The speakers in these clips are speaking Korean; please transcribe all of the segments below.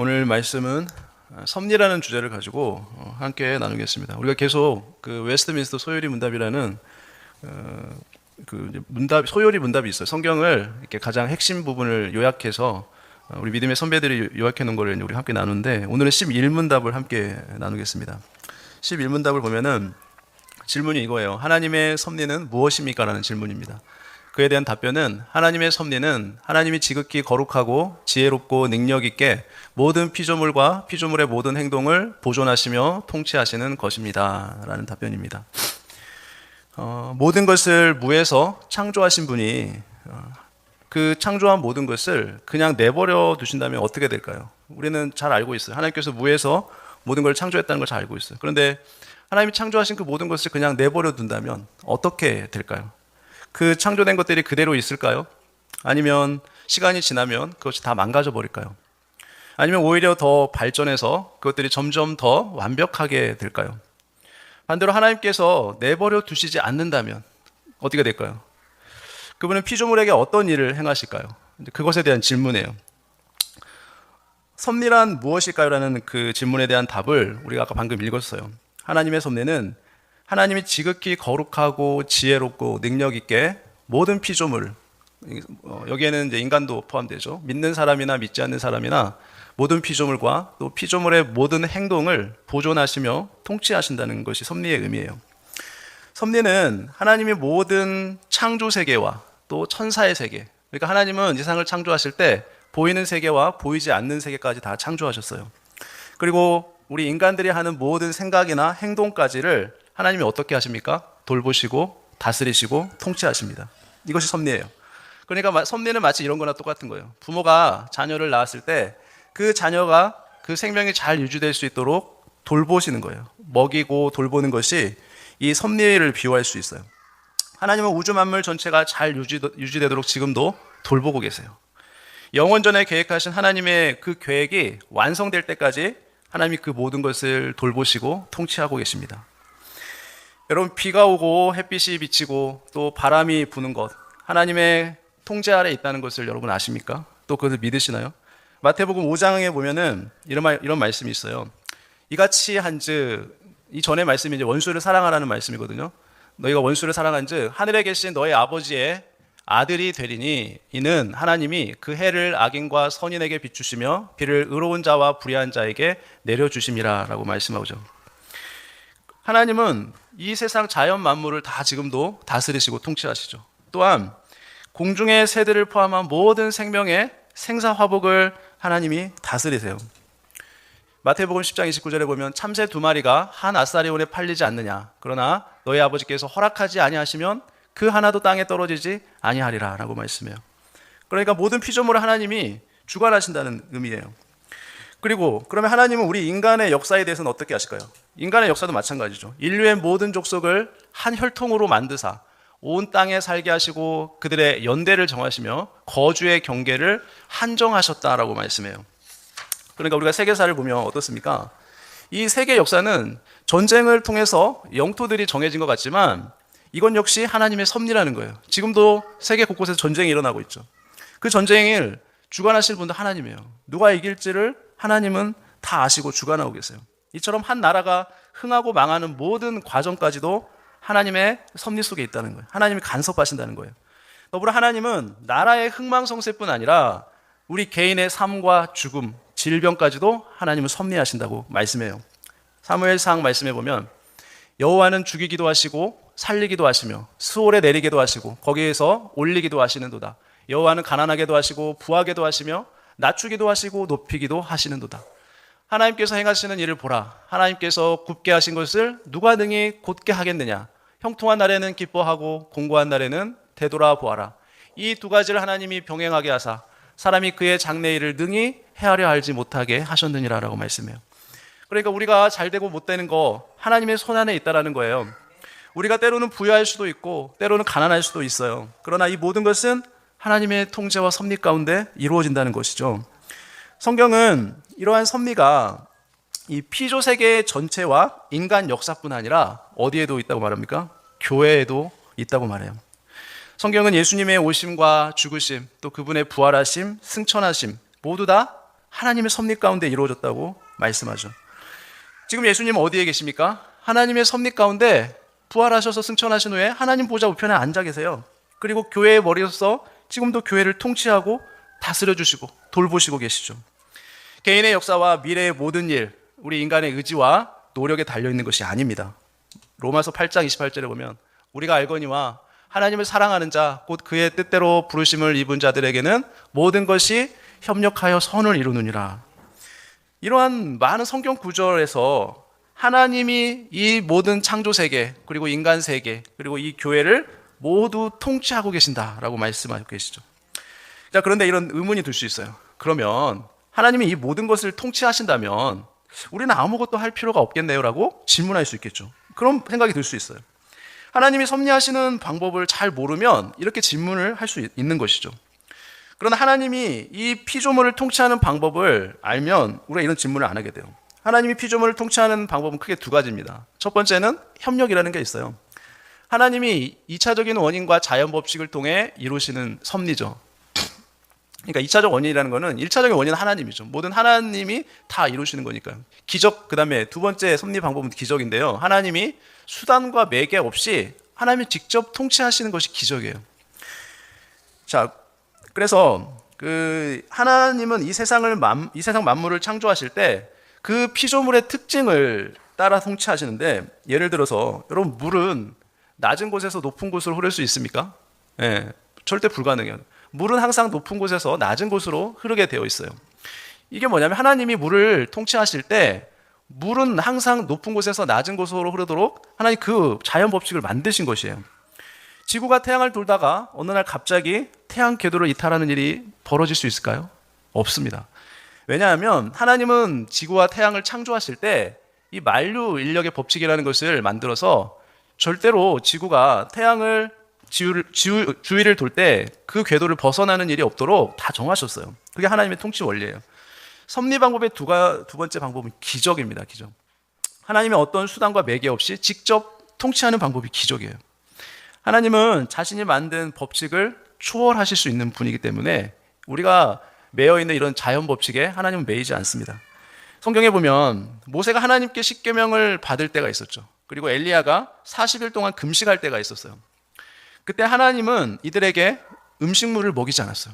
오늘 말씀은 섭리라는 주제를 가지고 함께 나누겠습니다. 우리가 계속 그 웨스트민스터 소요리 문답이라는 그 문답, 소요리 문답이 있어요. 성경을 이렇게 가장 핵심 부분을 요약해서 우리 믿음의 선배들이 요약해 놓은 거를 우리 함께 나누는데, 오늘은 11문답을 함께 나누겠습니다. 11문답을 보면은 질문이 이거예요. 하나님의 섭리는 무엇입니까? 라는 질문입니다. 그에 대한 답변은, 하나님의 섭리는 하나님이 지극히 거룩하고 지혜롭고 능력 있게 모든 피조물과 피조물의 모든 행동을 보존하시며 통치하시는 것입니다. 라는 답변입니다. 모든 것을 무에서 창조하신 분이 그 창조한 모든 것을 그냥 내버려 두신다면 어떻게 될까요? 우리는 잘 알고 있어요. 하나님께서 무에서 모든 걸 창조했다는 걸 잘 알고 있어요. 그런데 하나님이 창조하신 그 모든 것을 그냥 내버려 둔다면 어떻게 될까요? 그 창조된 것들이 그대로 있을까요? 아니면 시간이 지나면 그것이 다 망가져 버릴까요? 아니면 오히려 더 발전해서 그것들이 점점 더 완벽하게 될까요? 반대로 하나님께서 내버려 두시지 않는다면 어떻게 될까요? 그분은 피조물에게 어떤 일을 행하실까요? 그것에 대한 질문이에요. 섭리란 무엇일까요? 라는 그 질문에 대한 답을 우리가 아까 방금 읽었어요. 하나님의 섭리는 하나님이 지극히 거룩하고 지혜롭고 능력 있게 모든 피조물, 여기에는 이제 인간도 포함되죠. 믿는 사람이나 믿지 않는 사람이나 모든 피조물과 또 피조물의 모든 행동을 보존하시며 통치하신다는 것이 섭리의 의미예요. 섭리는 하나님이 모든 창조 세계와 또 천사의 세계, 그러니까 하나님은 이 세상을 창조하실 때 보이는 세계와 보이지 않는 세계까지 다 창조하셨어요. 그리고 우리 인간들이 하는 모든 생각이나 행동까지를 하나님이 어떻게 하십니까? 돌보시고 다스리시고 통치하십니다. 이것이 섭리예요. 그러니까 섭리는 마치 이런 거나 똑같은 거예요. 부모가 자녀를 낳았을 때 그 자녀가 그 생명이 잘 유지될 수 있도록 돌보시는 거예요. 먹이고 돌보는 것이 이 섭리를 비유할 수 있어요. 하나님은 우주 만물 전체가 잘 유지되도록 지금도 돌보고 계세요. 영원전에 계획하신 하나님의 그 계획이 완성될 때까지 하나님이 그 모든 것을 돌보시고 통치하고 계십니다. 여러분, 비가 오고 햇빛이 비치고 또 바람이 부는 것, 하나님의 통제 아래 있다는 것을 여러분 아십니까? 또 그것을 믿으시나요? 마태복음 5장에 보면은 이런 말씀이 있어요. 이같이 한즉, 이 전의 말씀이 이제 원수를 사랑하라는 말씀이거든요. 너희가 원수를 사랑한즉 하늘에 계신 너희 아버지의 아들이 되리니, 이는 하나님이 그 해를 악인과 선인에게 비추시며 비를 의로운 자와 불의한 자에게 내려주심이라 라고 말씀하죠. 하나님은 이 세상 자연 만물을 다 지금도 다스리시고 통치하시죠. 또한 공중의 새들을 포함한 모든 생명의 생사화복을 하나님이 다스리세요. 마태복음 10장 29절에 보면 참새 2마리가 한 아사리온에 팔리지 않느냐, 그러나 너희 아버지께서 허락하지 아니하시면 그 하나도 땅에 떨어지지 아니하리라 라고 말씀해요. 그러니까 모든 피조물을 하나님이 주관하신다는 의미예요. 그리고 그러면 하나님은 우리 인간의 역사에 대해서는 어떻게 하실까요? 인간의 역사도 마찬가지죠. 인류의 모든 족속을 한 혈통으로 만드사 온 땅에 살게 하시고 그들의 연대를 정하시며 거주의 경계를 한정하셨다라고 말씀해요. 그러니까 우리가 세계사를 보면 어떻습니까? 이 세계 역사는 전쟁을 통해서 영토들이 정해진 것 같지만 이건 역시 하나님의 섭리라는 거예요. 지금도 세계 곳곳에서 전쟁이 일어나고 있죠. 그 전쟁을 주관하실 분도 하나님이에요. 누가 이길지를 하나님은 다 아시고 주관하고 계세요. 이처럼 한 나라가 흥하고 망하는 모든 과정까지도 하나님의 섭리 속에 있다는 거예요. 하나님이 간섭하신다는 거예요. 더불어 하나님은 나라의 흥망성쇠뿐 아니라 우리 개인의 삶과 죽음, 질병까지도 하나님은 섭리하신다고 말씀해요. 사무엘상 말씀해 보면 여호와는 죽이기도 하시고 살리기도 하시며 수월에 내리기도 하시고 거기에서 올리기도 하시는도다. 여호와는 가난하게도 하시고 부하게도 하시며 낮추기도 하시고 높이기도 하시는도다. 하나님께서 행하시는 일을 보라. 하나님께서 굽게 하신 것을 누가 능히 곧게 하겠느냐. 형통한 날에는 기뻐하고 공고한 날에는 되돌아보아라. 이 두 가지를 하나님이 병행하게 하사 사람이 그의 장래일을 능히 헤아려 알지 못하게 하셨느니라 라고 말씀해요. 그러니까 우리가 잘 되고 못 되는 거 하나님의 손 안에 있다라는 거예요. 우리가 때로는 부유할 수도 있고 때로는 가난할 수도 있어요. 그러나 이 모든 것은 하나님의 통제와 섭리 가운데 이루어진다는 것이죠. 성경은 이러한 섭리가 이 피조 세계 전체와 인간 역사뿐 아니라 어디에도 있다고 말합니까? 교회에도 있다고 말해요. 성경은 예수님의 오심과 죽으심, 또 그분의 부활하심, 승천하심 모두 다 하나님의 섭리 가운데 이루어졌다고 말씀하죠. 지금 예수님은 어디에 계십니까? 하나님의 섭리 가운데 부활하셔서 승천하신 후에 하나님 보좌 우편에 앉아 계세요. 그리고 교회의 머리로서 지금도 교회를 통치하고 다스려 주시고 돌보시고 계시죠. 개인의 역사와 미래의 모든 일, 우리 인간의 의지와 노력에 달려있는 것이 아닙니다. 로마서 8장 28절에 보면 우리가 알거니와 하나님을 사랑하는 자, 곧 그의 뜻대로 부르심을 입은 자들에게는 모든 것이 협력하여 선을 이루느니라. 이러한 많은 성경 구절에서 하나님이 이 모든 창조 세계, 그리고 인간 세계, 그리고 이 교회를 모두 통치하고 계신다라고 말씀하고 계시죠. 자, 그런데 이런 의문이 들 수 있어요. 그러면 하나님이 이 모든 것을 통치하신다면 우리는 아무것도 할 필요가 없겠네요라고 질문할 수 있겠죠. 그런 생각이 들 수 있어요. 하나님이 섭리하시는 방법을 잘 모르면 이렇게 질문을 할 수 있는 것이죠. 그러나 하나님이 이 피조물을 통치하는 방법을 알면 우리가 이런 질문을 안 하게 돼요. 하나님이 피조물을 통치하는 방법은 크게 두 가지입니다. 첫 번째는 협력이라는 게 있어요. 하나님이 2차적인 원인과 자연 법칙을 통해 이루시는 섭리죠. 그러니까 2차적 원인이라는 거는 1차적인 원인은 하나님이죠. 모든 하나님이 다 이루시는 거니까요. 기적, 그 다음에 두 번째 섭리 방법은 기적인데요. 하나님이 수단과 매개 없이 하나님이 직접 통치하시는 것이 기적이에요. 자, 그래서 하나님은 이 세상 만물을 창조하실 때 그 피조물의 특징을 따라 통치하시는데, 예를 들어서 여러분, 물은 낮은 곳에서 높은 곳으로 흐를 수 있습니까? 네, 절대 불가능해요. 물은 항상 높은 곳에서 낮은 곳으로 흐르게 되어 있어요. 이게 뭐냐면 하나님이 물을 통치하실 때 물은 항상 높은 곳에서 낮은 곳으로 흐르도록 하나님 그 자연 법칙을 만드신 것이에요. 지구가 태양을 돌다가 어느 날 갑자기 태양 궤도를 이탈하는 일이 벌어질 수 있을까요? 없습니다. 왜냐하면 하나님은 지구와 태양을 창조하실 때 이 만류 인력의 법칙이라는 것을 만들어서 절대로 지구가 태양을 주위를 돌 때 그 궤도를 벗어나는 일이 없도록 다 정하셨어요. 그게 하나님의 통치 원리예요. 섭리 방법의 두 번째 방법은 기적입니다. 기적. 하나님의 어떤 수단과 매개 없이 직접 통치하는 방법이 기적이에요. 하나님은 자신이 만든 법칙을 초월하실 수 있는 분이기 때문에 우리가 매여 있는 이런 자연 법칙에 하나님은 매이지 않습니다. 성경에 보면 모세가 하나님께 십계명을 받을 때가 있었죠. 그리고 엘리야가 40일 동안 금식할 때가 있었어요. 그때 하나님은 이들에게 음식물을 먹이지 않았어요.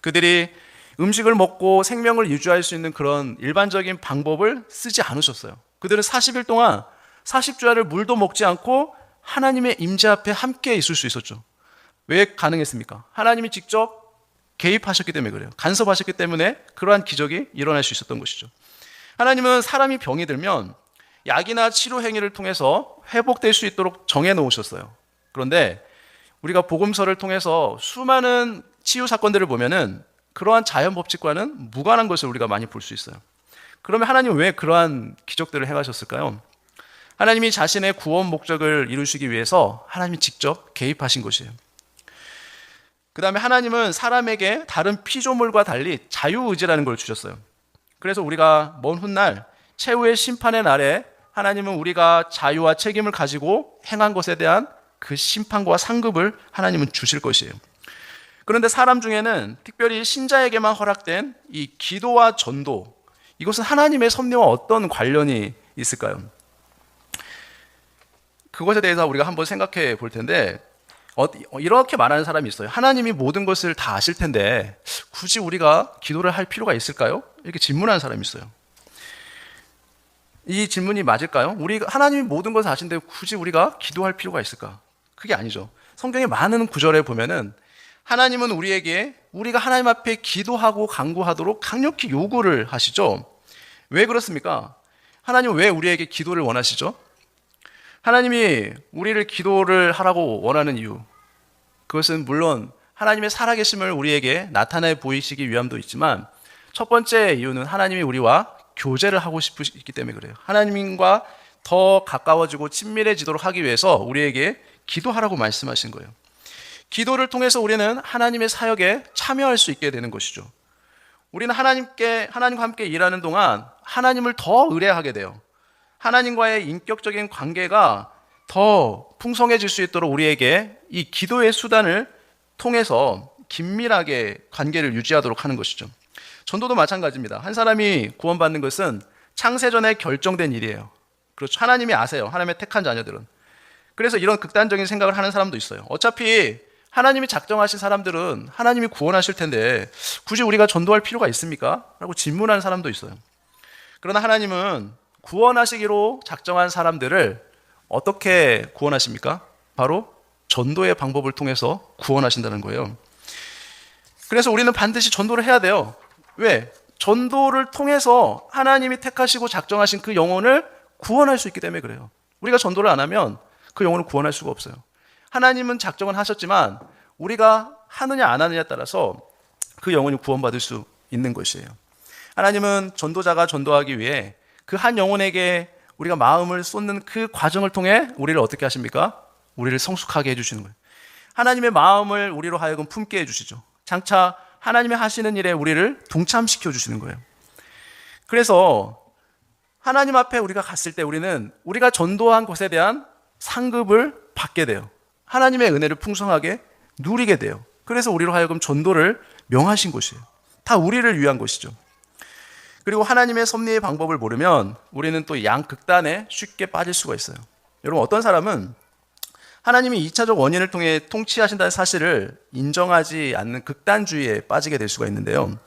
그들이 음식을 먹고 생명을 유지할 수 있는 그런 일반적인 방법을 쓰지 않으셨어요. 그들은 40일 동안 40주야를 물도 먹지 않고 하나님의 임재 앞에 함께 있을 수 있었죠. 왜 가능했습니까? 하나님이 직접 개입하셨기 때문에 그래요. 간섭하셨기 때문에 그러한 기적이 일어날 수 있었던 것이죠. 하나님은 사람이 병이 들면 약이나 치료 행위를 통해서 회복될 수 있도록 정해 놓으셨어요. 그런데 우리가 복음서를 통해서 수많은 치유 사건들을 보면은 그러한 자연 법칙과는 무관한 것을 우리가 많이 볼 수 있어요. 그러면 하나님은 왜 그러한 기적들을 행하셨을까요? 하나님이 자신의 구원 목적을 이루시기 위해서 하나님이 직접 개입하신 것이에요. 그 다음에 하나님은 사람에게 다른 피조물과 달리 자유의지라는 걸 주셨어요. 그래서 우리가 먼 훗날 최후의 심판의 날에 하나님은 우리가 자유와 책임을 가지고 행한 것에 대한 그 심판과 상급을 하나님은 주실 것이에요. 그런데 사람 중에는 특별히 신자에게만 허락된 이 기도와 전도, 이것은 하나님의 섭리와 어떤 관련이 있을까요? 그것에 대해서 우리가 한번 생각해 볼 텐데, 이렇게 말하는 사람이 있어요. 하나님이 모든 것을 다 아실 텐데 굳이 우리가 기도를 할 필요가 있을까요? 이렇게 질문하는 사람이 있어요. 이 질문이 맞을까요? 하나님이 모든 것을 아신데 굳이 우리가 기도할 필요가 있을까? 그게 아니죠. 성경의 많은 구절에 보면은 하나님은 우리가 하나님 앞에 기도하고 간구하도록 강력히 요구를 하시죠. 왜 그렇습니까? 하나님은 왜 우리에게 기도를 원하시죠? 하나님이 우리를 기도를 하라고 원하는 이유, 그것은 물론 하나님의 살아계심을 우리에게 나타내 보이시기 위함도 있지만 첫 번째 이유는 하나님이 우리와 교제를 하고 싶으시기 때문에 그래요. 하나님과 더 가까워지고 친밀해지도록 하기 위해서 우리에게 기도하라고 말씀하신 거예요. 기도를 통해서 우리는 하나님의 사역에 참여할 수 있게 되는 것이죠. 우리는 하나님과 함께 일하는 동안 하나님을 더 의뢰하게 돼요. 하나님과의 인격적인 관계가 더 풍성해질 수 있도록 우리에게 이 기도의 수단을 통해서 긴밀하게 관계를 유지하도록 하는 것이죠. 전도도 마찬가지입니다. 한 사람이 구원받는 것은 창세전에 결정된 일이에요. 그렇죠. 하나님이 아세요. 하나님의 택한 자녀들은. 그래서 이런 극단적인 생각을 하는 사람도 있어요. 어차피 하나님이 작정하신 사람들은 하나님이 구원하실 텐데 굳이 우리가 전도할 필요가 있습니까? 라고 질문하는 사람도 있어요. 그러나 하나님은 구원하시기로 작정한 사람들을 어떻게 구원하십니까? 바로 전도의 방법을 통해서 구원하신다는 거예요. 그래서 우리는 반드시 전도를 해야 돼요. 왜? 전도를 통해서 하나님이 택하시고 작정하신 그 영혼을 구원할 수 있기 때문에 그래요. 우리가 전도를 안 하면 그 영혼을 구원할 수가 없어요. 하나님은 작정은 하셨지만 우리가 하느냐 안 하느냐에 따라서 그 영혼이 구원받을 수 있는 것이에요. 하나님은 전도자가 전도하기 위해 그 한 영혼에게 우리가 마음을 쏟는 그 과정을 통해 우리를 어떻게 하십니까? 우리를 성숙하게 해주시는 거예요. 하나님의 마음을 우리로 하여금 품게 해주시죠. 장차 하나님이 하시는 일에 우리를 동참시켜 주시는 거예요. 그래서 하나님 앞에 우리가 갔을 때 우리는 우리가 전도한 것에 대한 상급을 받게 돼요. 하나님의 은혜를 풍성하게 누리게 돼요. 그래서 우리로 하여금 전도를 명하신 것이에요. 다 우리를 위한 것이죠. 그리고 하나님의 섭리의 방법을 모르면 우리는 또 양극단에 쉽게 빠질 수가 있어요. 여러분, 어떤 사람은 하나님이 2차적 원인을 통해 통치하신다는 사실을 인정하지 않는 극단주의에 빠지게 될 수가 있는데요.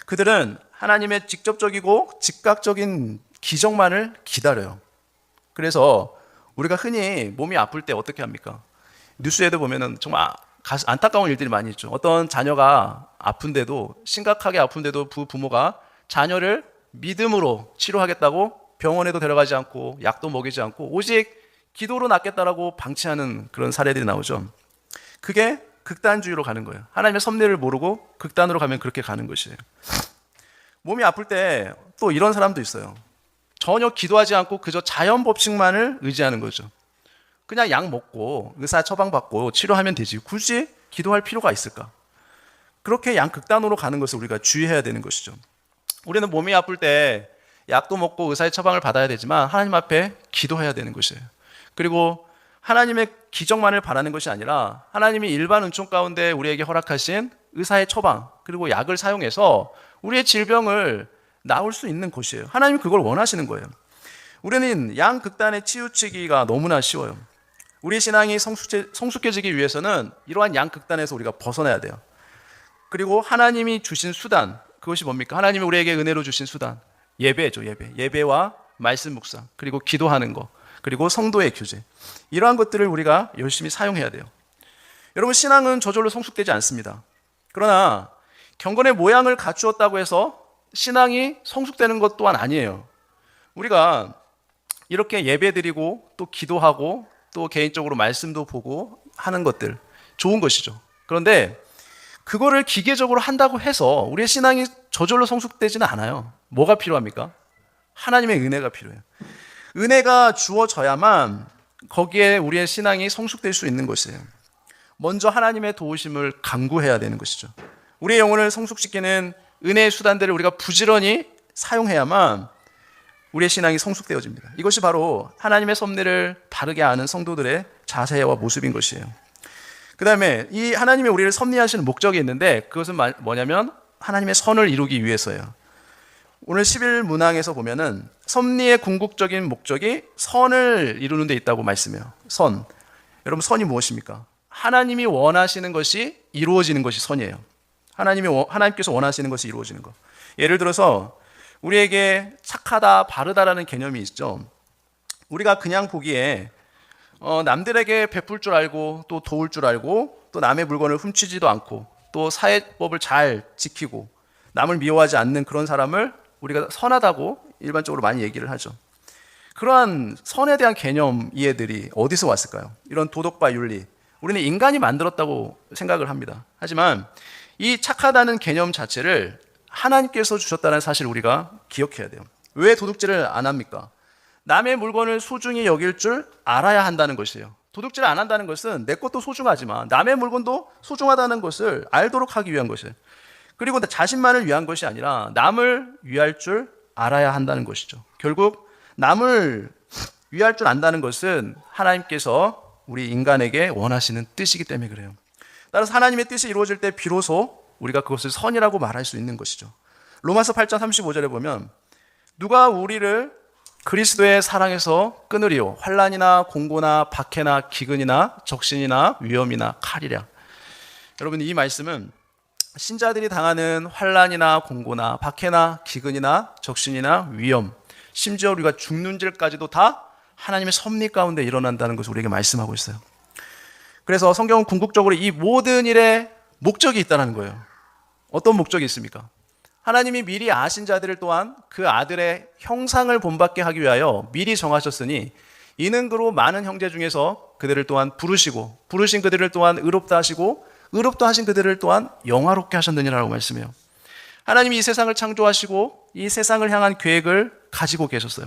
그들은 하나님의 직접적이고 즉각적인 기적만을 기다려요. 그래서 우리가 흔히 몸이 아플 때 어떻게 합니까? 뉴스에도 보면은 정말 안타까운 일들이 많이 있죠. 어떤 자녀가 아픈데도, 심각하게 아픈데도 부모가 자녀를 믿음으로 치료하겠다고 병원에도 데려가지 않고 약도 먹이지 않고 오직 기도로 낫겠다라고 방치하는 그런 사례들이 나오죠. 그게 극단주의로 가는 거예요. 하나님의 섭리를 모르고 극단으로 가면 그렇게 가는 것이에요. 몸이 아플 때 또 이런 사람도 있어요. 전혀 기도하지 않고 그저 자연 법칙만을 의지하는 거죠. 그냥 약 먹고 의사 처방받고 치료하면 되지. 굳이 기도할 필요가 있을까? 그렇게 양극단으로 가는 것을 우리가 주의해야 되는 것이죠. 우리는 몸이 아플 때 약도 먹고 의사의 처방을 받아야 되지만 하나님 앞에 기도해야 되는 것이에요. 그리고 하나님의 기적만을 바라는 것이 아니라 하나님이 일반 은총 가운데 우리에게 허락하신 의사의 처방 그리고 약을 사용해서 우리의 질병을 나을 수 있는 것이에요. 하나님이 그걸 원하시는 거예요. 우리는 양극단에 치우치기가 너무나 쉬워요. 우리의 신앙이 성숙해지기 위해서는 이러한 양극단에서 우리가 벗어나야 돼요. 그리고 하나님이 주신 수단, 그것이 뭡니까? 하나님이 우리에게 은혜로 주신 수단, 예배죠. 예배와 말씀 묵상, 그리고 기도하는 거, 그리고 성도의 교제, 이러한 것들을 우리가 열심히 사용해야 돼요. 여러분, 신앙은 저절로 성숙되지 않습니다. 그러나 경건의 모양을 갖추었다고 해서 신앙이 성숙되는 것 또한 아니에요. 우리가 이렇게 예배드리고 또 기도하고 또 개인적으로 말씀도 보고 하는 것들 좋은 것이죠. 그런데 그거를 기계적으로 한다고 해서 우리의 신앙이 저절로 성숙되지는 않아요. 뭐가 필요합니까? 하나님의 은혜가 필요해요. 은혜가 주어져야만 거기에 우리의 신앙이 성숙될 수 있는 것이에요. 먼저 하나님의 도우심을 간구해야 되는 것이죠. 우리의 영혼을 성숙시키는 은혜의 수단들을 우리가 부지런히 사용해야만 우리의 신앙이 성숙되어집니다. 이것이 바로 하나님의 섭리를 바르게 아는 성도들의 자세와 모습인 것이에요. 그 다음에 이 하나님이 우리를 섭리하시는 목적이 있는데 그것은 뭐냐면 하나님의 선을 이루기 위해서예요. 오늘 10일 문항에서 보면은 섭리의 궁극적인 목적이 선을 이루는 데 있다고 말씀해요. 선. 여러분, 선이 무엇입니까? 하나님이 원하시는 것이 이루어지는 것이 선이에요. 하나님께서 원하시는 것이 이루어지는 것. 예를 들어서 우리에게 착하다, 바르다라는 개념이 있죠. 우리가 그냥 보기에 남들에게 베풀 줄 알고 또 도울 줄 알고 또 남의 물건을 훔치지도 않고 또 사회법을 잘 지키고 남을 미워하지 않는 그런 사람을 우리가 선하다고 일반적으로 많이 얘기를 하죠. 그러한 선에 대한 개념 이해들이 어디서 왔을까요? 이런 도덕과 윤리, 우리는 인간이 만들었다고 생각을 합니다. 하지만 이 착하다는 개념 자체를 하나님께서 주셨다는 사실을 우리가 기억해야 돼요. 왜 도둑질을 안 합니까? 남의 물건을 소중히 여길 줄 알아야 한다는 것이에요. 도둑질을 안 한다는 것은 내 것도 소중하지만 남의 물건도 소중하다는 것을 알도록 하기 위한 것이에요. 그리고 자신만을 위한 것이 아니라 남을 위할 줄 알아야 한다는 것이죠. 결국 남을 위할 줄 안다는 것은 하나님께서 우리 인간에게 원하시는 뜻이기 때문에 그래요. 따라서 하나님의 뜻이 이루어질 때 비로소 우리가 그것을 선이라고 말할 수 있는 것이죠. 로마서 8장 35절에 보면 누가 우리를 그리스도의 사랑에서 끊으리요 환난이나 공고나 박해나 기근이나 적신이나 위험이나 칼이랴. 여러분, 이 말씀은 신자들이 당하는 환난이나 공고나 박해나 기근이나 적신이나 위험, 심지어 우리가 죽는 일까지도 다 하나님의 섭리 가운데 일어난다는 것을 우리에게 말씀하고 있어요. 그래서 성경은 궁극적으로 이 모든 일에 목적이 있다는 거예요. 어떤 목적이 있습니까? 하나님이 미리 아신 자들을 또한 그 아들의 형상을 본받게 하기 위하여 미리 정하셨으니 이는 그로 많은 형제 중에서 그들을 또한 부르시고 부르신 그들을 또한 의롭다 하시고 의롭다 하신 그들을 또한 영화롭게 하셨느니라고 말씀해요. 하나님이 이 세상을 창조하시고 이 세상을 향한 계획을 가지고 계셨어요.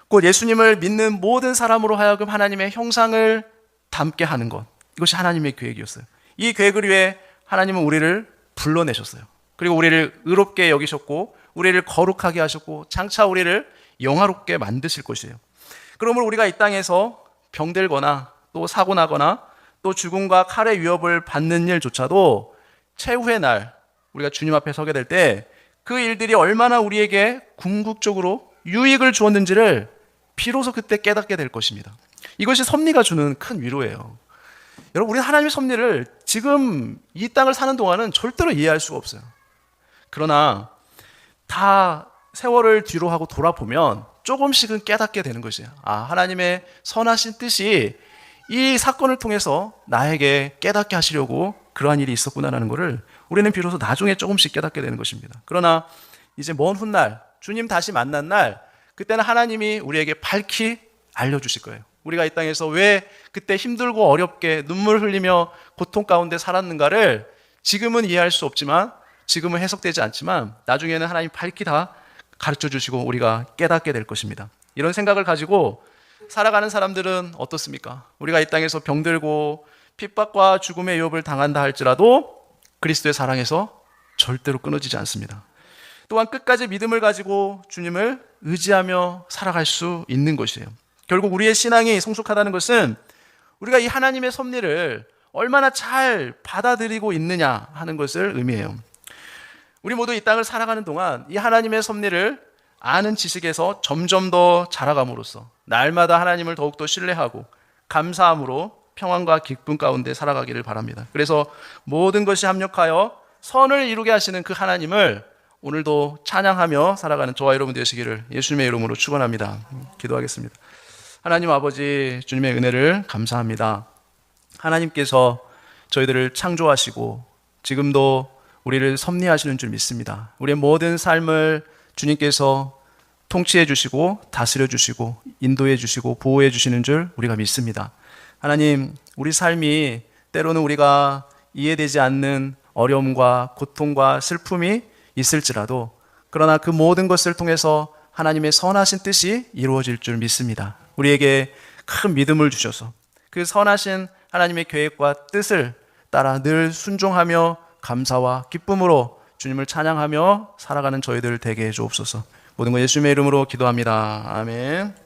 곧 예수님을 믿는 모든 사람으로 하여금 하나님의 형상을 담게 하는 것, 이것이 하나님의 계획이었어요. 이 계획을 위해 하나님은 우리를 불러내셨어요. 그리고 우리를 의롭게 여기셨고 우리를 거룩하게 하셨고 장차 우리를 영화롭게 만드실 것이에요. 그러므로 우리가 이 땅에서 병들거나 또 사고 나거나 또 죽음과 칼의 위협을 받는 일조차도 최후의 날 우리가 주님 앞에 서게 될 때 그 일들이 얼마나 우리에게 궁극적으로 유익을 주었는지를 비로소 그때 깨닫게 될 것입니다. 이것이 섭리가 주는 큰 위로예요. 여러분, 우리는 하나님의 섭리를 지금 이 땅을 사는 동안은 절대로 이해할 수가 없어요. 그러나 다 세월을 뒤로 하고 돌아보면 조금씩은 깨닫게 되는 것이에요. 하나님의 선하신 뜻이 이 사건을 통해서 나에게 깨닫게 하시려고 그러한 일이 있었구나라는 것을 우리는 비로소 나중에 조금씩 깨닫게 되는 것입니다. 그러나 이제 먼 훗날 주님 다시 만난 날, 그때는 하나님이 우리에게 밝히 알려주실 거예요. 우리가 이 땅에서 왜 그때 힘들고 어렵게 눈물 흘리며 고통 가운데 살았는가를 지금은 이해할 수 없지만, 지금은 해석되지 않지만 나중에는 하나님 밝히 다 가르쳐 주시고 우리가 깨닫게 될 것입니다. 이런 생각을 가지고 살아가는 사람들은 어떻습니까? 우리가 이 땅에서 병들고 핍박과 죽음의 위협을 당한다 할지라도 그리스도의 사랑에서 절대로 끊어지지 않습니다. 또한 끝까지 믿음을 가지고 주님을 의지하며 살아갈 수 있는 것이에요. 결국 우리의 신앙이 성숙하다는 것은 우리가 이 하나님의 섭리를 얼마나 잘 받아들이고 있느냐 하는 것을 의미해요. 우리 모두 이 땅을 살아가는 동안 이 하나님의 섭리를 아는 지식에서 점점 더 자라감으로써 날마다 하나님을 더욱더 신뢰하고 감사함으로 평안과 기쁨 가운데 살아가기를 바랍니다. 그래서 모든 것이 합력하여 선을 이루게 하시는 그 하나님을 오늘도 찬양하며 살아가는 저와 여러분 되시기를 예수님의 이름으로 축원합니다. 기도하겠습니다. 하나님 아버지, 주님의 은혜를 감사합니다. 하나님께서 저희들을 창조하시고 지금도 우리를 섭리하시는 줄 믿습니다. 우리의 모든 삶을 주님께서 통치해 주시고 다스려 주시고 인도해 주시고 보호해 주시는 줄 우리가 믿습니다. 하나님, 우리 삶이 때로는 우리가 이해되지 않는 어려움과 고통과 슬픔이 있을지라도 그러나 그 모든 것을 통해서 하나님의 선하신 뜻이 이루어질 줄 믿습니다. 우리에게 큰 믿음을 주셔서 그 선하신 하나님의 계획과 뜻을 따라 늘 순종하며 감사와 기쁨으로 주님을 찬양하며 살아가는 저희들 되게 해 주옵소서. 모든 것 예수님의 이름으로 기도합니다. 아멘.